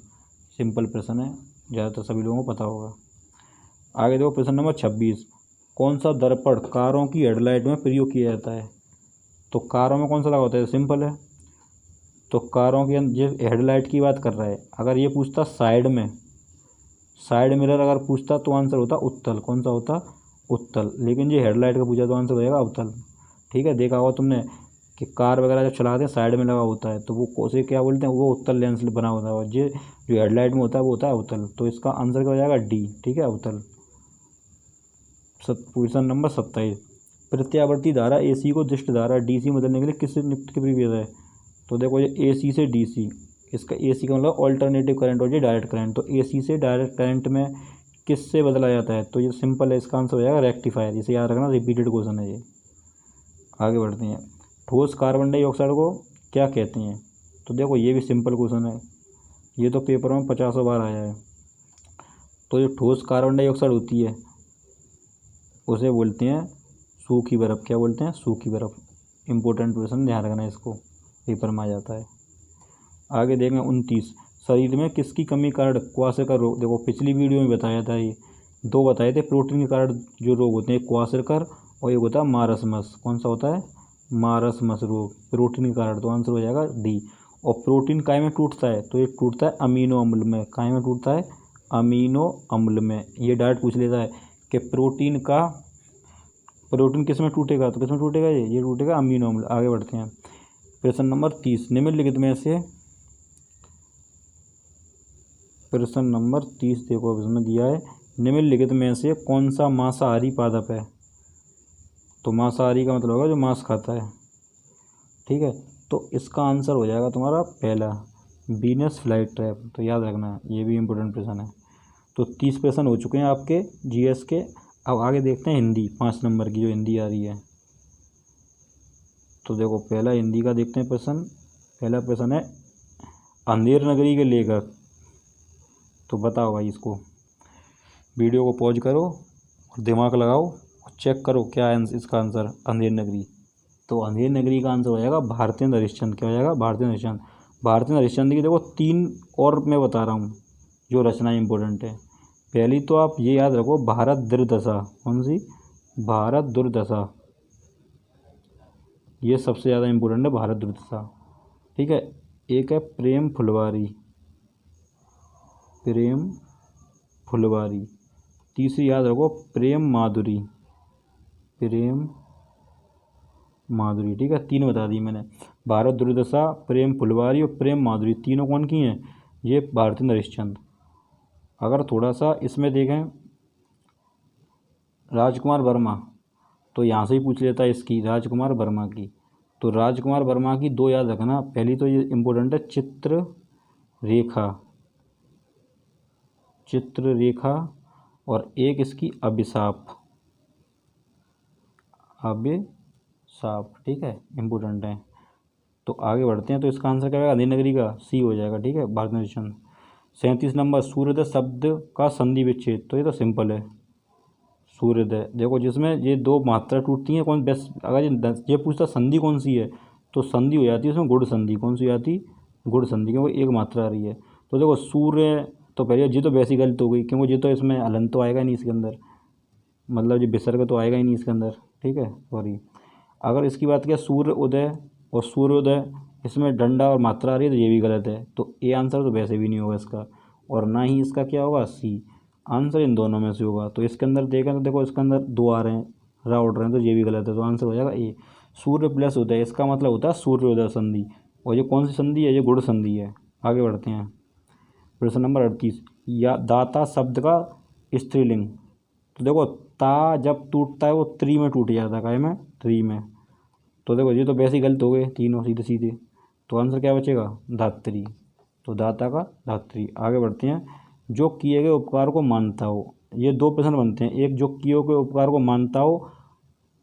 सिंपल प्रश्न है, ज़्यादातर सभी लोगों को पता होगा। आगे देखो, प्रश्न नंबर 26, कौन सा दर्पण कारों की हेडलाइट में प्रयोग किया जाता है। तो कारों में कौन सा लगा होता है, सिंपल है, तो कारों की जो हेडलाइट की बात कर रहा है, अगर ये पूछता साइड में, साइड मिरर अगर पूछता तो आंसर होता उत्तल, कौन सा होता, उत्तल, लेकिन ये हेडलाइट का पूछा तो आंसर हो जाएगा अवतल, ठीक है। देखा होगा तुमने कि कार वगैरह जब चलाते हैं साइड में लगा होता है, तो वो उसे क्या बोलते हैं, वो उत्तल लेंस बना होता है, और जो हेडलाइट में होता है वो होता है अवतल। तो इसका आंसर क्या हो जाएगा, डी, ठीक है, अवतल। क्वेश्चन नंबर 27, प्रत्यावर्ती धारा AC को दृष्ट धारा DC बदलने के लिए किससे नियुक्त की प्रक्रिया है। तो देखो ये AC से DC, इसका एसी का मतलब ऑल्टरनेटिव करंट हो जाए डायरेक्ट करंट। तो एसी से डायरेक्ट करंट में किससे बदला जाता है? तो ये सिंपल है, इसका आंसर हो जाएगा रेक्टिफायर। इसे याद रखना, रिपीटेड क्वेश्चन है ये। आगे बढ़ते हैं। ठोस कार्बन डाइऑक्साइड को क्या कहते हैं? तो देखो ये भी सिंपल क्वेश्चन है, ये तो पेपर में 50 बार आया है। तो जो ठोस कार्बन डाइऑक्साइड होती है उसे बोलते हैं सूखी बर्फ़। क्या बोलते हैं? सूखी बर्फ़। इंपॉर्टेंट क्वेश्चन, ध्यान रखना इसको, पेपर में आ जाता है। आगे देखें 29, शरीर में किसकी कमी के कारण क्वाशरकर रोग। देखो पिछली वीडियो में बताया था, ये दो बताए थे प्रोटीन के कारण जो रोग होते हैं, क्वाशरकर और एक होता है मारसमस। कौन सा होता है? मारसमस रोग, प्रोटीन के कारण। तो आंसर हो जाएगा डी। और प्रोटीन काय में टूटता है? तो ये टूटता है अमीनो अम्ल में। काय में टूटता है? अमीनो अम्ल में। ये डायरेक्ट पूछ लेता है कि प्रोटीन किस में टूटेगा? तो किस में टूटेगा? ये टूटेगा अमीनो अम्ल। आगे बढ़ते हैं। प्रश्न नंबर 30, निम्नलिखित में से, प्रश्न नंबर 30 देखो अब इसमें दिया है, निम्नलिखित में से कौन सा मांसाहारी पादप है? तो मांसाहारी का मतलब होगा जो मांस खाता है, ठीक है। तो इसका आंसर हो जाएगा तुम्हारा पहला, वीनस फ्लाई ट्रैप। तो याद रखना, ये भी इम्पोर्टेंट प्रश्न है। तो 30 प्रश्न हो चुके हैं आपके जीएस के। अब आगे देखते हैं हिंदी, 5 नंबर की जो हिंदी आ रही है। तो देखो पहला हिंदी का देखते हैं प्रश्न। पहला प्रश्न है, अंधेर नगरी के लेखक। तो बताओ भाई इसको, वीडियो को पॉज करो और दिमाग लगाओ और चेक करो क्या है इसका आंसर। अंधेर नगरी, तो अंधेर नगरी का आंसर हो जाएगा भारतेंद्र हरिश्चंद्र। क्या हो जाएगा? भारतेंद्र हरिश्चंद्र। भारतेंद्र हरिश्चंद्र की देखो 3 और मैं बता रहा हूँ जो रचना इंपॉर्टेंट है। पहली तो आप ये याद रखो, भारत दुर्दशा। कौन सी? भारत दुर्दशा। ये सबसे ज़्यादा इम्पोर्टेंट है, भारत दुर्दशा, ठीक है। एक है प्रेम फुलवारी, प्रेम फुलवारी। तीसरी याद रखो प्रेम माधुरी, प्रेम माधुरी, ठीक है। 3 बता दी मैंने, भारत दुर्दशा, प्रेम फुलवारी और प्रेम माधुरी। तीनों कौन की हैं? ये भारतेंद्र हरिश्चंद्र। अगर थोड़ा सा इसमें देखें राजकुमार वर्मा, तो यहाँ से ही पूछ लेता है इसकी, राजकुमार वर्मा की। तो राजकुमार वर्मा की 2 याद रखना। पहली तो ये इम्पोर्टेंट है, चित्ररेखा, चित्ररेखा। और एक इसकी अभिशाप, अभिशाप, ठीक है, इम्पोर्टेंट है। तो आगे बढ़ते हैं। तो इसका आंसर क्या होगा? अंधेर नगरी का सी हो जाएगा, ठीक है, भारतेंद्र हरिश्चंद्र। 37 नंबर, सूर्योदय शब्द का संधि विच्छेद। तो ये तो सिंपल है, सूर्योदय। देखो जिसमें ये 2 मात्रा टूटती हैं, कौन बेस्ट, अगर ये पूछता संधि कौन सी है, तो संधि हो जाती है उसमें गुण संधि। कौन सी हो जाती? गुण संधि, क्योंकि एक मात्रा आ रही है। तो देखो सूर्य, तो पहले जी तो वैसी गलत हो गई, क्योंकि जी तो इसमें हलन तो आएगा नहीं इसके अंदर, मतलब जी विसर्ग तो आएगा ही नहीं इसके अंदर, ठीक है, सॉरी। अगर इसकी बात किया सूर्य उदय और सूर्योदय, इसमें डंडा और मात्रा आ रही है, तो ये भी गलत है। तो ए आंसर तो वैसे भी नहीं होगा इसका, और ना ही इसका क्या होगा, सी आंसर। इन दोनों में से होगा। तो इसके अंदर देखें तो देखो इसके अंदर 2 आ रहे हैं, रा उड़ रहे हैं, तो ये भी गलत है। तो आंसर हो जाएगा ए, सूर्य प्लस उदय। इसका मतलब होता है सूर्योदय संधि, और ये कौन सी संधि है? ये गुण संधि है। आगे बढ़ते हैं। प्रश्न नंबर 38, या दाता शब्द का स्त्रीलिंग। तो देखो ता जब टूटता है वो त्री में टूट जाता है, काय में? त्री में। तो देखो ये तो वैसे ही गलत हो गए तीनों सीधे सीधे। तो आंसर क्या बचेगा? धात्री। तो दाता का धात्री। आगे बढ़ते हैं। जो किए गए उपकार को मानता हो। ये 2 प्रश्न बनते हैं, एक जो किए गए उपकार को मानता हो,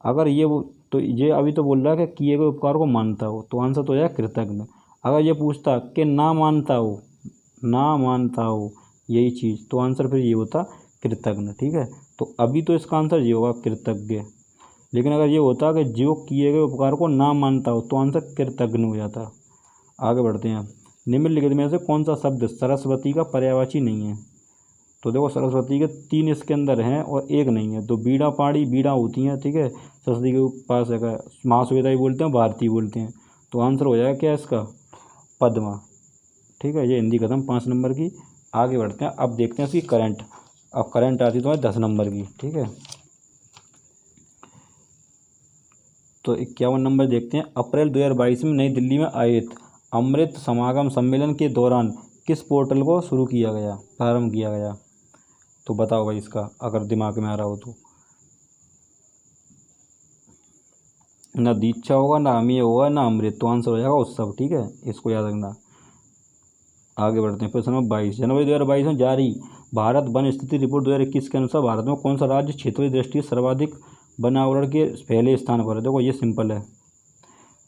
अगर ये तो ये अभी तो बोल रहा है कि किए गए उपकार को मानता हो, तो आंसर तो हो जाएगा कृतज्ञ। अगर ये पूछता कि ना मानता हो, ना मानता हो यही चीज़, तो आंसर फिर ये होता कृतज्ञ, ठीक है। तो अभी तो इसका आंसर ये होगा कृतज्ञ। लेकिन अगर ये होता कि जो किए गए उपकार को ना मानता हो, तो आंसर कृतज्ञ हो जाता। आगे बढ़ते हैं। निम्नलिखित में से कौन सा शब्द सरस्वती का पर्यायवाची नहीं है? तो देखो सरस्वती के 3 इसके अंदर हैं और एक नहीं है। तो बीड़ा पाड़ी, बीड़ा होती हैं, ठीक है, सरस्वती के पास है, महाश्वेता भी बोलते हैं, भारती बोलते हैं। तो आंसर हो जाएगा क्या इसका? पद्मा, ठीक है। ये हिंदी खत्म 5 नंबर की। आगे बढ़ते हैं। अब देखते हैं इसकी करंट। अब करंट आती है तुम्हारी 10 नंबर की, ठीक है। तो 51 नंबर देखते हैं। अप्रैल 2022 में नई दिल्ली में आयोजित अमृत समागम सम्मेलन के दौरान किस पोर्टल को शुरू किया गया, प्रारंभ किया गया? तो बताओ भाई इसका, अगर दिमाग में आ रहा हो तो। ना दीक्षा होगा, ना अमीय होगा, ना अमृत। तो आंसर हो जाएगा उत्सव, ठीक है, इसको याद रखना। आगे बढ़ते हैं। प्रश्न नंबर 22, जनवरी 2022 में जारी भारत वन स्थिति रिपोर्ट 2021 के अनुसार भारत में कौन सा राज्य क्षेत्रीय दृष्टि से सर्वाधिक वन आवरण के पहले स्थान पर है? देखो ये सिंपल है।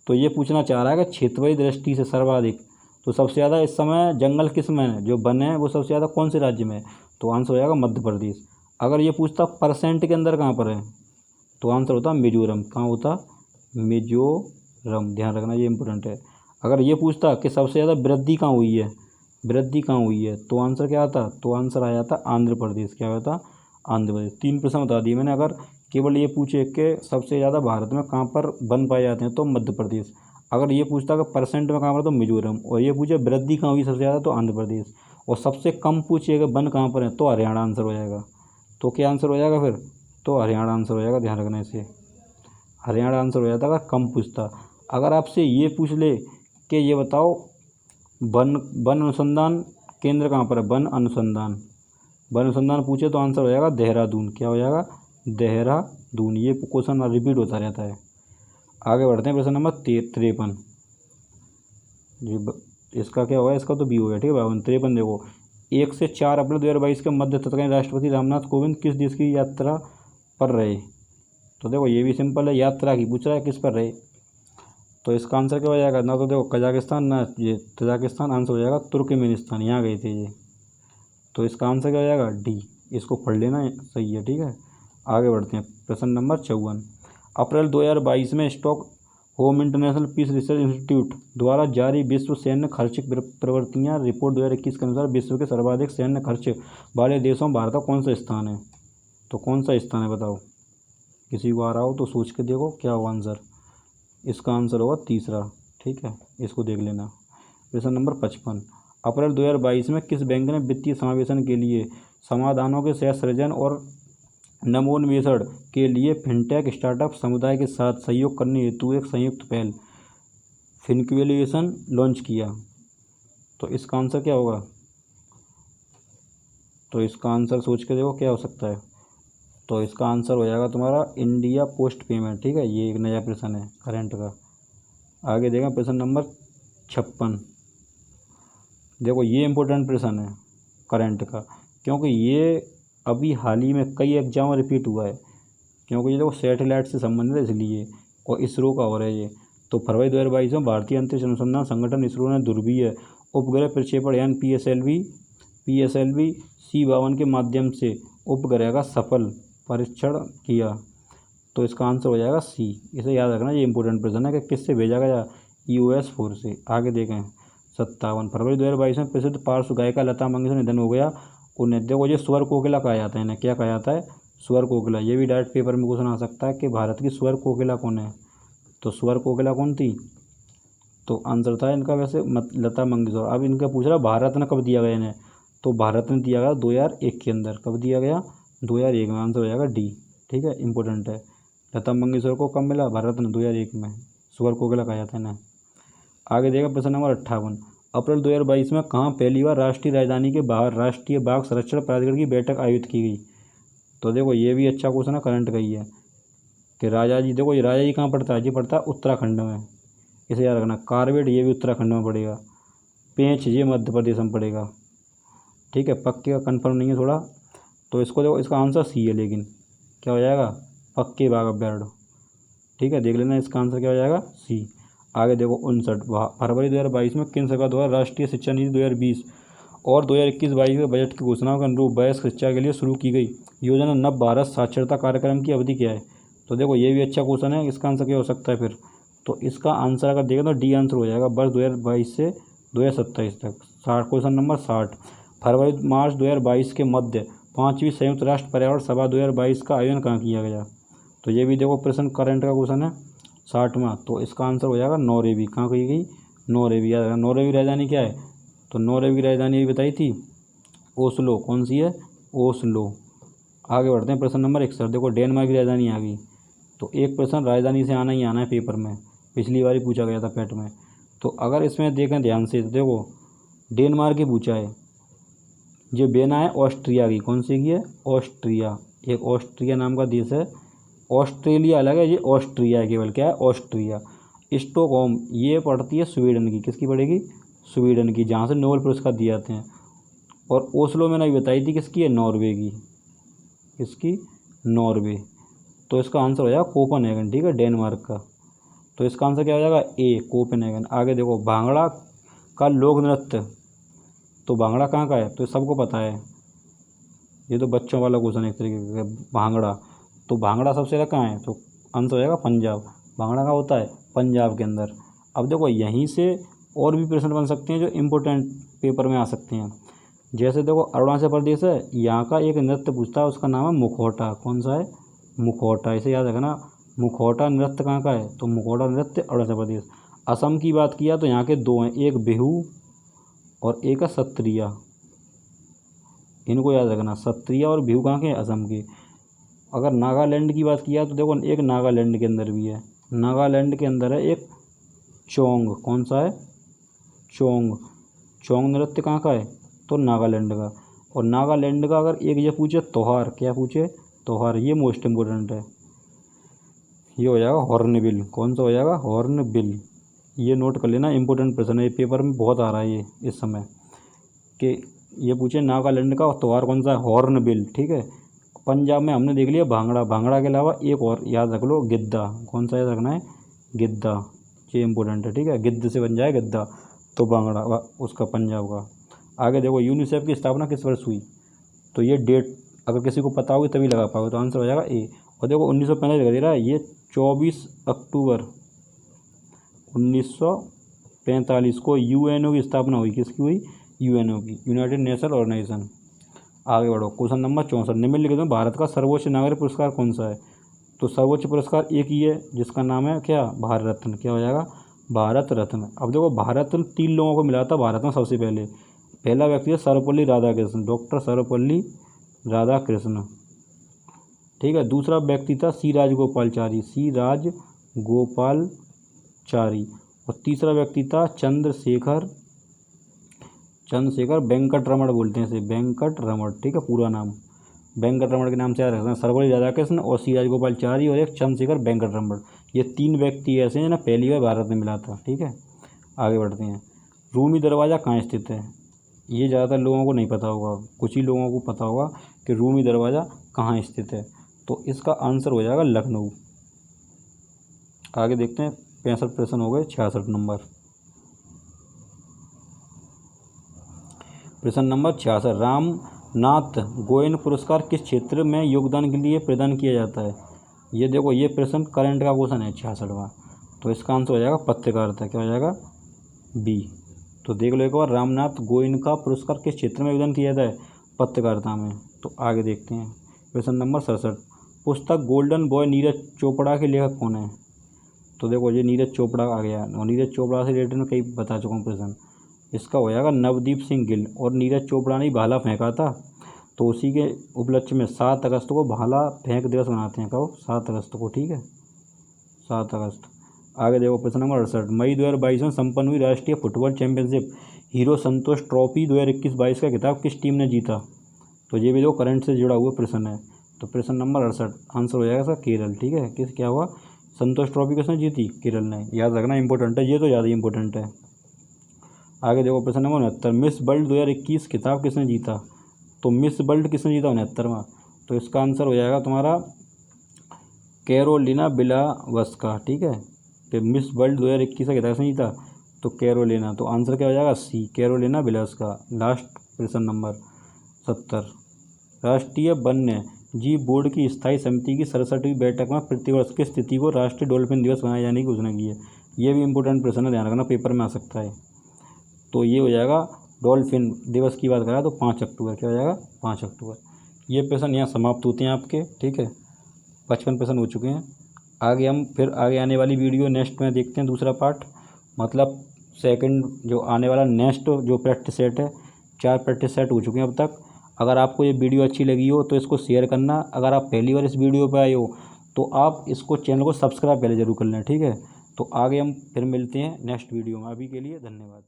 तो ये पूछना चाह रहा है कि क्षेत्रीय दृष्टि से सर्वाधिक, तो सबसे ज़्यादा इस समय जंगल किस में है, जो वन है वो सबसे ज़्यादा कौन से राज्य में है? तो आंसर हो जाएगा मध्य प्रदेश। अगर ये पूछता परसेंट के अंदर कहाँ पर है, तो आंसर होता मिजोरम। कहाँ होता? मिजोरम। ध्यान रखना, ये इंपॉर्टेंट है। अगर ये पूछता कि सबसे ज़्यादा वृद्धि कहाँ हुई है, वृद्धि कहाँ हुई है, तो आंसर क्या आता? तो आंसर आ जाता आंध्र प्रदेश। क्या होता? आंध्र प्रदेश। 3 प्रश्न बता दिए मैंने। अगर केवल ये पूछे कि सबसे ज़्यादा भारत में कहाँ पर वन पाए जाते हैं, तो मध्य प्रदेश। अगर ये पूछता कि परसेंट में कहाँ पर, तो मिजोरम। और ये पूछे वृद्धि कहाँ हुई सबसे ज़्यादा, तो आंध्र प्रदेश। और सबसे कम पूछे कि वन कहाँ पर है, तो हरियाणा आंसर हो जाएगा। तो क्या आंसर हो जाएगा फिर? तो हरियाणा आंसर हो जाएगा। ध्यान रखना इसे, हरियाणा आंसर हो जाता अगर कम पूछता। अगर आपसे ये पूछ ले कि ये बताओ वन वन अनुसंधान केंद्र कहाँ पर है, वन अनुसंधान पूछे, तो आंसर हो जाएगा देहरादून। क्या हो जाएगा? देहरादून। ये क्वेश्चन रिपीट होता रहता है। आगे बढ़ते हैं। प्रश्न नंबर 53। इसका क्या होगा? इसका तो बी हो गया। ठीक है। 53 देखो, 1 से 4 अप्रैल 2022 के मध्य तत्कालीन राष्ट्रपति रामनाथ कोविंद किस देश की यात्रा पर रहे? तो देखो ये भी सिंपल है, यात्रा की पूछ रहा है, किस पर रहे? तो इसका आंसर क्या हो जाएगा? ना तो देखो कजाकिस्तान, ना ये तजाकिस्तान। आंसर हो जाएगा तुर्कमेनिस्तान। यहाँ गए थे ये। तो इसका आंसर क्या हो जाएगा? डी। इसको पढ़ लेना, सही है। ठीक है। आगे बढ़ते हैं। प्रश्न नंबर 54, अप्रैल 2022 में Stockholm international peace research institute द्वारा जारी विश्व सैन्य खर्च प्रवृत्तियाँ रिपोर्ट 2021 के अनुसार विश्व के सर्वाधिक सैन्य खर्च वाले देशों में भारत का कौन सा स्थान है? तो कौन सा स्थान है बताओ? किसी को आ रहा हो तो सोच के देखो क्या होगा आंसर। इसका आंसर होगा तीसरा। ठीक है, इसको देख लेना। प्रश्न नंबर 55, अप्रैल 2022 में किस बैंक ने वित्तीय समावेशन के लिए समाधानों के सह सृजन और नवोन्मेषण के लिए फिनटेक स्टार्टअप समुदाय के साथ सहयोग करने हेतु एक संयुक्त पहल फिनक्यूलेशन लॉन्च किया? तो इसका आंसर क्या होगा? तो इसका आंसर सोच के देखो क्या हो सकता है। तो इसका आंसर हो जाएगा तुम्हारा इंडिया पोस्ट पेमेंट। ठीक है, ये एक नया प्रश्न है करंट का। आगे देखें प्रश्न नंबर 56। देखो ये इंपॉर्टेंट प्रश्न है करंट का, क्योंकि ये अभी हाल ही में कई एग्जाम में रिपीट हुआ है। क्योंकि ये देखो सैटेलाइट से संबंधित है इसलिए, और इसरो का हो रहा है ये। तो फरवरी 2022 में भारतीय अंतरिक्ष अनुसंधान संगठन इसरो ने ध्रुवीय उपग्रह प्रक्षेपण यानी PSLV C52 के माध्यम से उपग्रह का सफल परीक्षण किया। तो इसका आंसर हो जाएगा सी। इसे याद रखना, ये इंपॉर्टेंट प्रश्न है कि किससे भेजा गया? EOS-4 से। आगे देखें 57, फरवरी 2022 में प्रसिद्ध पार्श्व गायिका लता मंगेशकर निधन हो गया। उन्हें देखो ये स्वर कोकिला कहा जाता है। इन्हें क्या कहा जाता है? स्वर कोकिला। ये भी डायरेक्ट पेपर में क्वेश्चन आ सकता है कि भारत की स्वर कोकिला कौन है? तो स्वर कोकिला कौन थी? तो आंसर था इनका वैसे लता मंगेशकर। अब इनका पूछ रहा भारत ने कब दिया गया इन्हें? तो भारत ने दिया गया 2001 के अंदर। कब दिया गया? 2001 में। आंसर हो जाएगा डी। ठीक है, इंपॉर्टेंट है। लता मंगेशकर को कब मिला? भारत ने 2001 में। स्वर कोकिला कहा जाता है ना। आगे देखा प्रश्न नंबर 58, अप्रैल 2022 में कहाँ पहली बार राष्ट्रीय राजधानी के बाहर राष्ट्रीय बाघ संरक्षण प्राधिकरण की बैठक आयोजित की गई? तो देखो ये भी अच्छा क्वेश्चन है, करंट का ही है कि राजा जी। देखो ये राजा जी कहाँ पड़ता है? ये पड़ता है उत्तराखंड में। इसे याद रखना। कारवेट ये भी उत्तराखंड में पड़ेगा। पेंच ये मध्य प्रदेश में पड़ेगा। ठीक है, पक्के का कन्फर्म नहीं है थोड़ा। तो इसको देखो, इसका आंसर सी है, लेकिन क्या हो जाएगा? पक्के बाघ अभ्यारण्य। ठीक है, देख लेना, इसका आंसर क्या हो जाएगा? सी। आगे देखो 59, फरवरी 2022 में केंद्र सरकार द्वारा राष्ट्रीय शिक्षा नीति 2020 और 2021-22 के बजट की घोषणाओं के अनुरूप वयस्क शिक्षा के लिए शुरू की गई योजना नव भारत साक्षरता कार्यक्रम की अवधि क्या है? तो देखो ये भी अच्छा क्वेश्चन है। इसका आंसर क्या हो सकता है फिर? तो इसका आंसर अगर देखें तो डी आंसर हो जाएगा, वर्ष 2022 से 2027 तक। 60, क्वेश्चन नंबर 60, फरवरी मार्च 2022 के मध्य 5वीं संयुक्त राष्ट्र पर्यावरण सभा 2022 का आयोजन कहाँ किया गया? तो ये भी देखो प्रश्न करंट का क्वेश्चन है 60वां। तो इसका आंसर हो जाएगा नॉर्वे। कहाँ की गई? नॉर्वे। याद रखना, नॉर्वे की राजधानी क्या है? तो नॉर्वे की राजधानी भी बताई थी, ओस्लो। कौन सी है? ओस्लो। आगे बढ़ते हैं प्रश्न नंबर 61। देखो डेनमार्क की राजधानी आ गई। तो एक प्रश्न राजधानी से आना ही आना है पेपर में, पिछली बार ही पूछा गया था पेट में। तो अगर इसमें देखें ध्यान से, तो देखो डेनमार्क की पूछा है। जो बेना है ऑस्ट्रिया की। कौन सी की है? ऑस्ट्रिया। एक ऑस्ट्रिया नाम का देश है। ऑस्ट्रेलिया अलग है, ये ऑस्ट्रिया है केवल। क्या है? ऑस्ट्रिया। स्टॉकहोम ये पड़ती है स्वीडन की। किसकी पड़ेगी? स्वीडन की, जहाँ से नोबेल पुरस्कार दिए जाते हैं। और ओस्लो मैंने अभी बताई थी किसकी है, नॉर्वे की, इसकी नॉर्वे। तो इसका आंसर हो जाएगा कोपेनहेगन, ठीक है, डेनमार्क का। तो इसका आंसर क्या हो जाएगा, ए, कोपेनहेगन। आगे देखो, भांगड़ा का लोक नृत्य, तो भांगड़ा कहाँ का है, तो सबको पता है, ये तो बच्चों वाला क्वेश्चन एक तरीके का, भांगड़ा। तो भांगड़ा सबसे ज़्यादा कहाँ है, तो आंसर हो जाएगा पंजाब। भांगड़ा का होता है पंजाब के अंदर। अब देखो यहीं से और भी प्रश्न बन सकते हैं जो इम्पोर्टेंट पेपर में आ सकते हैं। जैसे देखो अरुणाचल प्रदेश है, यहाँ का एक नृत्य पूछता है, उसका नाम है मुखौटा। कौन सा है, मुखौटा, इसे याद रखना। मुखौटा नृत्य कहाँ का है, तो मुखौटा नृत्य अरुणाचल प्रदेश। असम की बात किया तो यहाँ के दो हैं, एक बिहू और एक है सत्रिया, इनको याद रखना। सत्रिया और बिहू कहाँ के हैं, असम के। अगर नागालैंड की बात किया तो देखो एक नागालैंड के अंदर भी है, नागालैंड के अंदर है एक चोंग। कौन सा है, चोंग। चोंग नृत्य कहाँ का है, तो नागालैंड का। और नागालैंड का अगर एक ये पूछे त्योहार, क्या पूछे, त्योहार, ये मोस्ट इम्पोर्टेंट है, ये हो जाएगा हॉर्नबिल। कौन सा हो जाएगा, हॉर्नबिल। ये नोट कर लेना, इंपॉर्टेंट प्रश्न है, ये पेपर में बहुत आ रहा है ये इस समय, कि ये पूछे नागालैंड का त्योहार कौन सा है, हॉर्नबिल, ठीक है। पंजाब में हमने देख लिया भांगड़ा, भांगड़ा के अलावा एक और याद रख लो, गिद्दा। कौन सा याद रखना है, गिद्दा, ये इंपॉर्टेंट है, ठीक है, गिद्ध से बन जाए गिद्दा, तो भांगड़ा उसका पंजाब का। आगे देखो, यूनिसेफ की स्थापना किस वर्ष हुई, तो ये डेट अगर किसी को पता होगी तभी लगा पाओगे, तो आंसर हो जाएगा ए। और देखो 1945 लगा दे रहा है, ये 24 अक्टूबर 1945 को यूएनओ की स्थापना हुई। किसकी हुई, यूएनओ की, यूनाइटेड नेशन ऑर्गेनाइजेशन। आगे बढ़ो, क्वेश्चन नंबर 64, निम्नलिखित में भारत का सर्वोच्च नागरिक पुरस्कार कौन सा है, तो सर्वोच्च पुरस्कार एक ही है जिसका नाम है क्या, भारत रत्न। क्या हो जाएगा, भारत रत्न। अब देखो भारत रत्न 3 लोगों को मिला था भारत में सबसे पहले। पहला व्यक्ति है सर्वपल्ली राधाकृष्ण, डॉक्टर सर्वपल्ली राधाकृष्ण, ठीक है। दूसरा व्यक्ति था सी राजगोपालचारी, सी राजगोपालचारी। और तीसरा व्यक्ति था चंद्रशेखर वेंकट रमण बोलते हैं इसे, वेंकट रमण, ठीक है, पूरा नाम वेंकट रमण के नाम से याद रखना। सर्वपल्ली राधाकृष्ण और सी राजगोपालचारी और एक चंद्रशेखर वेंकट रमण, ये 3 व्यक्ति ऐसे हैं ना पहली बार भारत में मिला था, ठीक है। आगे बढ़ते हैं, रूमी दरवाज़ा कहाँ स्थित है, ये ज़्यादातर लोगों को नहीं पता होगा, कुछ ही लोगों को पता होगा कि रूमी दरवाज़ा कहाँ स्थित है, तो इसका आंसर हो जाएगा लखनऊ। आगे देखते हैं, 65 प्रश्न हो गए, 66 नंबर। प्रश्न नंबर 66, रामनाथ गोयन पुरस्कार किस क्षेत्र में योगदान के लिए प्रदान किया जाता है। ये देखो ये प्रश्न करंट का क्वेश्चन है 66वां, तो इसका आंसर हो जाएगा पत्रकारिता। क्या हो जाएगा, बी। तो देख लो एक बार, रामनाथ गोयन का पुरस्कार किस क्षेत्र में योगदान किया जाता है, पत्रकारिता में। तो आगे देखते हैं, प्रश्न नंबर 67, पुस्तक गोल्डन बॉय नीरज चोपड़ा के लेखक कौन है। तो देखो ये नीरज चोपड़ा आ गया, और नीरज चोपड़ा से रिलेटेड में कई बता चुका हूँ प्रश्न। इसका हो जाएगा नवदीप सिंह गिल। और नीरज चोपड़ा ने भाला फेंका था, तो उसी के उपलक्ष्य में 7 अगस्त को भाला फेंक दिवस मनाते हैं। कब, 7 अगस्त को, ठीक है, 7 अगस्त। आगे देखो प्रश्न नंबर 68, मई 2022 में संपन्न हुई राष्ट्रीय फुटबॉल चैंपियनशिप हीरो संतोष ट्रॉफी 2021-22 का खिताब किस टीम ने जीता। तो ये भी जो करंट से जुड़ा हुआ प्रश्न है। तो प्रश्न नंबर 68 आंसर हो जाएगा सर केरल, ठीक है। किस क्या हुआ, संतोष ट्रॉफी किसने जीती, केरल ने। याद रखना, इंपॉर्टेंट है, ये तो ज़्यादा इंपॉर्टेंट है। आगे देखो प्रश्न नंबर 69, मिस वर्ल्ड 2021 खिताब किसने जीता। तो मिस वर्ल्ड किसने जीता, 69वां। तो इसका आंसर हो जाएगा तुम्हारा कैरोलिना बिलावस्का, ठीक है। तो मिस वर्ल्ड 2021 का खिताब किसने जीता, तो कैरोलिना। तो आंसर क्या हो जाएगा, सी, कैरोलिना बिलावस्का। लास्ट प्रश्न नंबर 70, राष्ट्रीय वन्य जीव बोर्ड की स्थायी समिति की 67वीं बैठक में प्रतिवर्ष किस तिथि को राष्ट्रीय डॉल्फिन दिवस मनाए जाने की घोषणा की है। ये भी इंपॉर्टेंट प्रश्न है, ध्यान रखना, पेपर में आ सकता है। तो ये हो जाएगा डॉल्फिन दिवस की बात करा तो 5 अक्टूबर। क्या हो जाएगा, 5 अक्टूबर। ये प्रश्न यहाँ समाप्त होते हैं आपके, ठीक है। 55 प्रश्न हो चुके हैं। आगे हम फिर आगे आने वाली वीडियो नेक्स्ट में देखते हैं, दूसरा पार्ट, मतलब सेकंड जो आने वाला नेक्स्ट जो प्रैक्टिस सेट है, 4 प्रैक्टिस सेट हो चुके हैं अब तक। अगर आपको ये वीडियो अच्छी लगी हो तो इसको शेयर करना। अगर आप पहली बार इस वीडियो पर आए हो तो आप इसको चैनल को सब्सक्राइब पहले ज़रूर कर लें, ठीक है। तो आगे हम फिर मिलते हैं नेक्स्ट वीडियो में। अभी के लिए धन्यवाद।